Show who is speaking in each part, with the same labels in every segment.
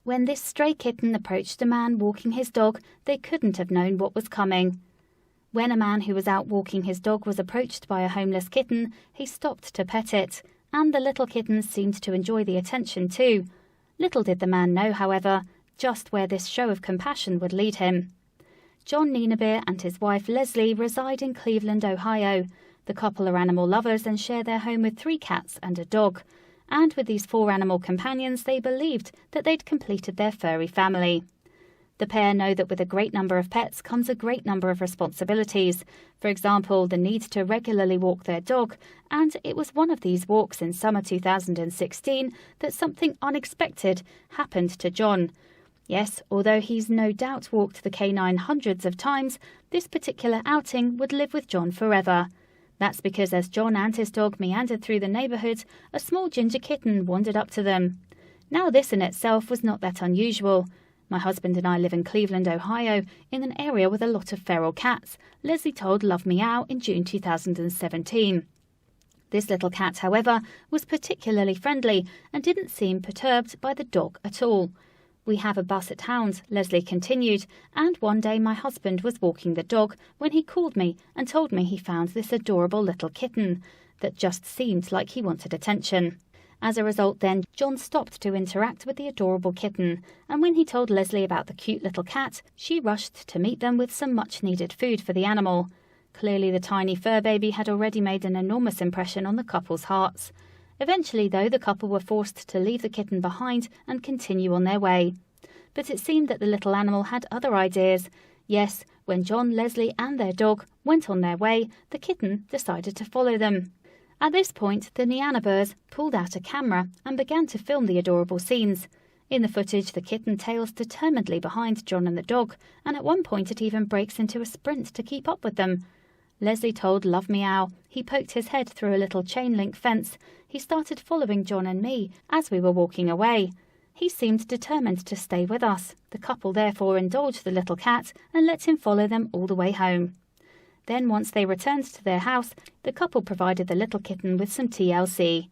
Speaker 1: When this stray kitten approached a man walking his dog, they couldn't have known what was coming. When a man who was out walking his dog was approached by a homeless kitten, he stopped to pet it, and the little kitten seemed to enjoy the attention too. Little did the man know, however, just where this show of compassion would lead him. John Nienaber and his wife Leslie reside in Cleveland, Ohio. The couple are animal lovers and share their home with 3 cats and a dog. And with these 4 animal companions, they believed that they'd completed their furry family. The pair know that with a great number of pets comes a great number of responsibilities. For example, the need to regularly walk their dog, and it was one of these walks in summer 2016 that something unexpected happened to John. Yes, although he's no doubt walked the canine hundreds of times, this particular outing would live with John forever. That's because as John and his dog meandered through the neighbourhood, a small ginger kitten wandered up to them. Now this in itself was not that unusual. My husband and I live in Cleveland, Ohio, in an area with a lot of feral cats, Leslie told Love Meow in June 2017. This little cat, however, was particularly friendly and didn't seem perturbed by the dog at all. We have a basset hound, Leslie continued, and one day my husband was walking the dog when he called me and told me he found this adorable little kitten that just seemed like he wanted attention. As a result then, John stopped to interact with the adorable kitten, and when he told Leslie about the cute little cat, she rushed to meet them with some much-needed food for the animal. Clearly the tiny fur baby had already made an enormous impression on the couple's hearts. Eventually, though, the couple were forced to leave the kitten behind and continue on their way. But it seemed that the little animal had other ideas. Yes, when John, Leslie and their dog went on their way, the kitten decided to follow them. At this point, the Nienaber's pulled out a camera and began to film the adorable scenes. In the footage, the kitten tails determinedly behind John and the dog, and at one point it even breaks into a sprint to keep up with them. Leslie told Love Meow he poked his head through a little chain-link fence. He started following John and me as we were walking away. He seemed determined to stay with us. The couple therefore indulged the little cat and let him follow them all the way home. Then once they returned to their house, the couple provided the little kitten with some TLC.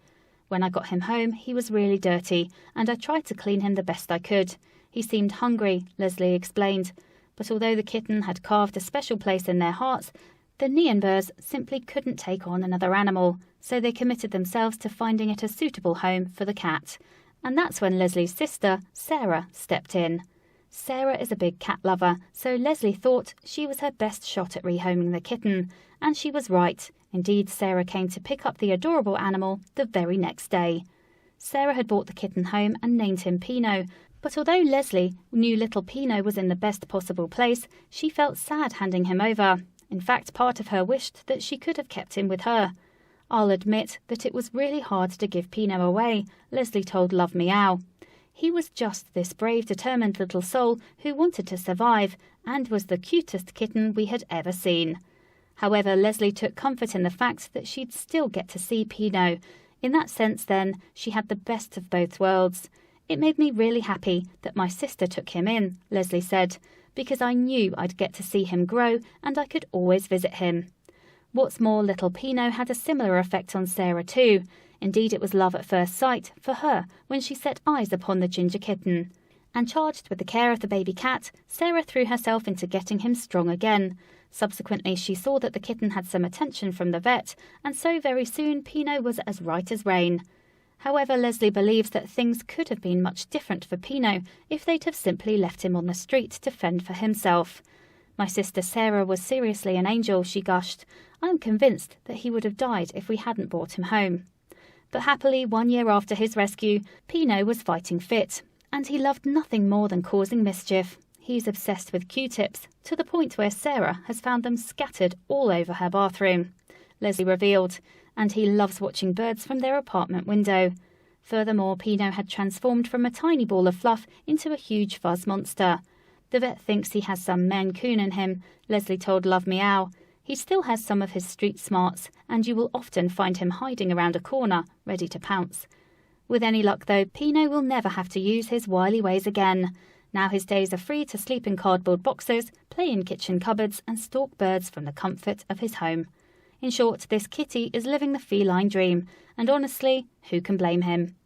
Speaker 1: When I got him home, he was really dirty, and I tried to clean him the best I could. He seemed hungry, Leslie explained. But although the kitten had carved a special place in their hearts, the Nienaber's simply couldn't take on another animal, so they committed themselves to finding it a suitable home for the cat. And that's when Leslie's sister, Sarah, stepped in. Sarah is a big cat lover, so Leslie thought she was her best shot at rehoming the kitten. And she was right. Indeed, Sarah came to pick up the adorable animal the very next day. Sarah had brought the kitten home and named him Pino, but although Leslie knew little Pino was in the best possible place, she felt sad handing him over. In fact, part of her wished that she could have kept him with her. I'll admit that it was really hard to give Pino away, Leslie told Love Meow. He was just this brave, determined little soul who wanted to survive and was the cutest kitten we had ever seen. However, Leslie took comfort in the fact that she'd still get to see Pino. In that sense, then, she had the best of both worlds. It made me really happy that my sister took him in, Leslie said, because I knew I'd get to see him grow and I could always visit him. What's more, little Pino had a similar effect on Sarah too. Indeed, it was love at first sight for her when she set eyes upon the ginger kitten. And charged with the care of the baby cat, Sarah threw herself into getting him strong again. Subsequently, she saw that the kitten had some attention from the vet, and so very soon Pino was as right as rain. However, Leslie believes that things could have been much different for Pino if they'd have simply left him on the street to fend for himself. My sister Sarah was seriously an angel, she gushed. I'm convinced that he would have died if we hadn't brought him home. But happily, 1 year after his rescue, Pino was fighting fit, and he loved nothing more than causing mischief. He's obsessed with Q-tips, to the point where Sarah has found them scattered all over her bathroom, Leslie revealed, and he loves watching birds from their apartment window. Furthermore, Pino had transformed from a tiny ball of fluff into a huge fuzz monster. The vet thinks he has some Maine Coon in him, Leslie told Love Meow. He still has some of his street smarts, and you will often find him hiding around a corner, ready to pounce. With any luck, though, Pino will never have to use his wily ways again. Now his days are free to sleep in cardboard boxes, play in kitchen cupboards, and stalk birds from the comfort of his home. In short, this kitty is living the feline dream, and honestly, who can blame him?